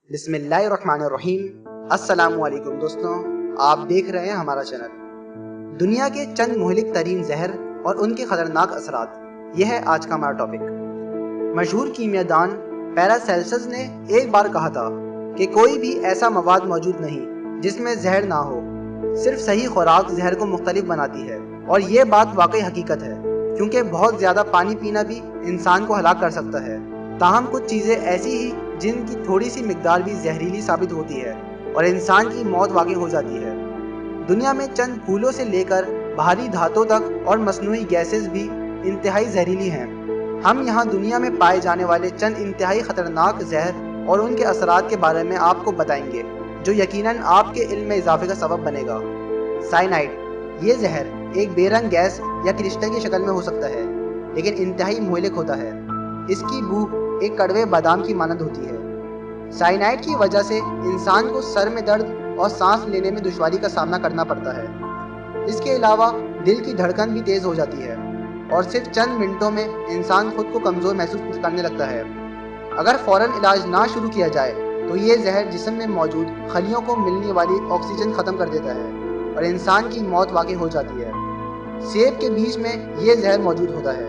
बिस्मिल्लाहिर्रहमानिर्रहीम। अस्सलामुअलैकुम दोस्तों, आप देख रहे हैं हमारा चैनल। दुनिया के चंद मुहलिक तरीन जहर और उनके खतरनाक असरात, यह है आज का हमारा टॉपिक। मशहूर कीमियादान पैरासेल्सस ने एक बार कहा था कि कोई भी ऐसा मवाद मौजूद नहीं जिसमें जहर ना हो, सिर्फ सही खुराक जहर को मुख्तलिफ बनाती है। और ये बात वाकई हकीकत है, क्योंकि बहुत ज़्यादा पानी पीना भी इंसान को हलाक कर सकता है। ताहम कुछ चीज़ें ऐसी ही जिनकी थोड़ी सी मिकदार भी जहरीली साबित होती है और इंसान की मौत वाक़ई हो जाती है। दुनिया में चंद फूलों से लेकर भारी धातों तक और मसनूई गैसेस भी इंतहाई जहरीली हैं। हम यहाँ दुनिया में पाए जाने वाले चंद इंतहाई ख़तरनाक जहर और उनके असरात के बारे में आपको बताएंगे, जो यकीनन आपके इल्म में इजाफे का सबब बनेगा। साइनाइड, ये जहर एक बेरंग गैस या क्रिस्टल की शक्ल में हो सकता है, लेकिन इंतहाई मुहलिक होता है। इसकी बू एक कड़वे बादाम की मानद होती है। साइनाइड की वजह से इंसान को सर में दर्द और सांस लेने में दुश्वारी का सामना करना पड़ता है। इसके अलावा दिल की धड़कन भी तेज़ हो जाती है और सिर्फ चंद मिनटों में इंसान खुद को कमज़ोर महसूस करने लगता है। अगर फ़ौरन इलाज ना शुरू किया जाए तो ये जहर जिस्म में मौजूद खलियों को मिलने वाली ऑक्सीजन ख़त्म कर देता है और इंसान की मौत वाक़ई हो जाती है। सेब के बीज में ये जहर मौजूद होता है,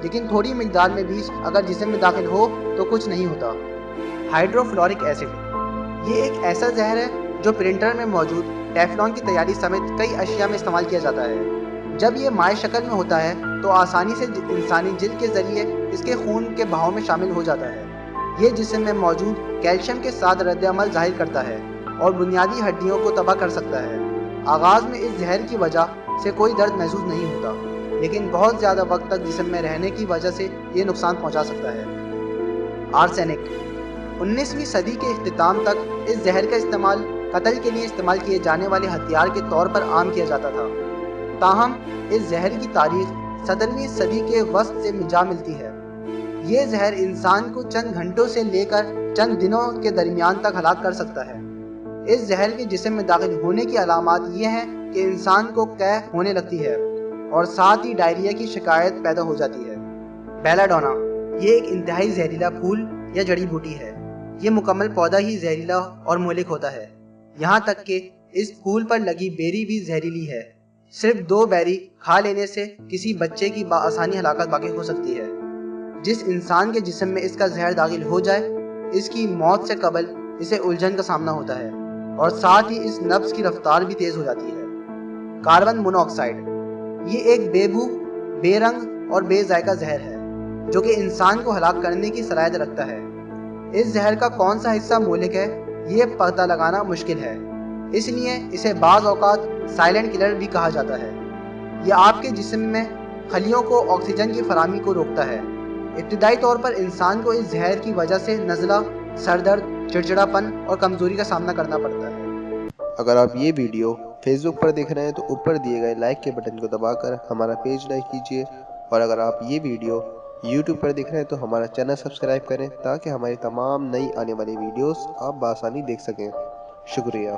लेकिन थोड़ी मिकदार में बीज अगर जिस्म में दाखिल हो तो कुछ नहीं होता। हाइड्रोफ्लोरिक एसिड, ये एक ऐसा जहर है जो प्रिंटर में मौजूद टेफ्लॉन की तैयारी समेत कई अशिया में इस्तेमाल किया जाता है। जब ये माए शक्ल में होता है तो आसानी से इंसानी जिल्द के ज़रिए इसके खून के बहाव में शामिल हो जाता है। ये जिस्म में मौजूद कैल्शियम के साथ रद्द-ए-अमल ज़ाहिर करता है और बुनियादी हड्डियों को तबाह कर सकता है। आगाज़ में इस जहर की वजह से कोई दर्द महसूस नहीं होता, लेकिन बहुत ज़्यादा वक्त तक जिस्म में रहने की वजह से ये नुकसान पहुंचा सकता है। आर्सेनिक, 19वीं सदी के इख्तिताम तक इस जहर का इस्तेमाल कत्ल के लिए इस्तेमाल किए जाने वाले हथियार के तौर पर आम किया जाता था। ताहम इस जहर की तारीख 17वीं सदी के वस्त से जा मिलती है। ये जहर इंसान को चंद घंटों से लेकर चंद दिनों के दरमियान तक हलाक कर सकता है। इस जहर के जिस्म में दाखिल होने की अलामात ये हैं कि इंसान को कैफ होने लगती है और साथ ही डायरिया की शिकायत पैदा हो जाती है। बेलाडोना, ये एक इंतहाई जहरीला फूल या जड़ी बूटी है। ये मुकम्मल पौधा ही जहरीला और मुहलिक होता है। यहाँ तक कि इस फूल पर लगी बेरी भी जहरीली है। सिर्फ 2 बेरी खा लेने से किसी बच्चे की बाआसानी हलाकत वाक़ई हो सकती है। जिस इंसान के जिस्म में इसका जहर दाखिल हो जाए, इसकी मौत से कबल इसे उलझन का सामना होता है और साथ ही इस नब्ज की रफ्तार भी तेज़ हो जाती है। कार्बन मोनोऑक्साइड, ये एक बेबू, बेरंग और बेजायका जहर है जो कि इंसान को हलाक करने की सलाहियत रखता है। इस जहर का कौन सा हिस्सा मुहलिक है ये पता लगाना मुश्किल है, इसलिए इसे बाज़ औक़ात साइलेंट किलर भी कहा जाता है। यह आपके जिस्म में खलियों को ऑक्सीजन की फराहमी को रोकता है। इब्तिदाई तौर पर इंसान को इस जहर की वजह से नज़ला, सरदर्द, चिड़चिड़ापन और कमज़ोरी का सामना करना पड़ता है। अगर आप ये वीडियो फेसबुक पर देख रहे हैं तो ऊपर दिए गए लाइक के बटन को दबाकर हमारा पेज लाइक कीजिए, और अगर आप ये वीडियो यूट्यूब पर देख रहे हैं तो हमारा चैनल सब्सक्राइब करें ताकि हमारी तमाम नई आने वाली वीडियोस आप बआसानी देख सकें। शुक्रिया।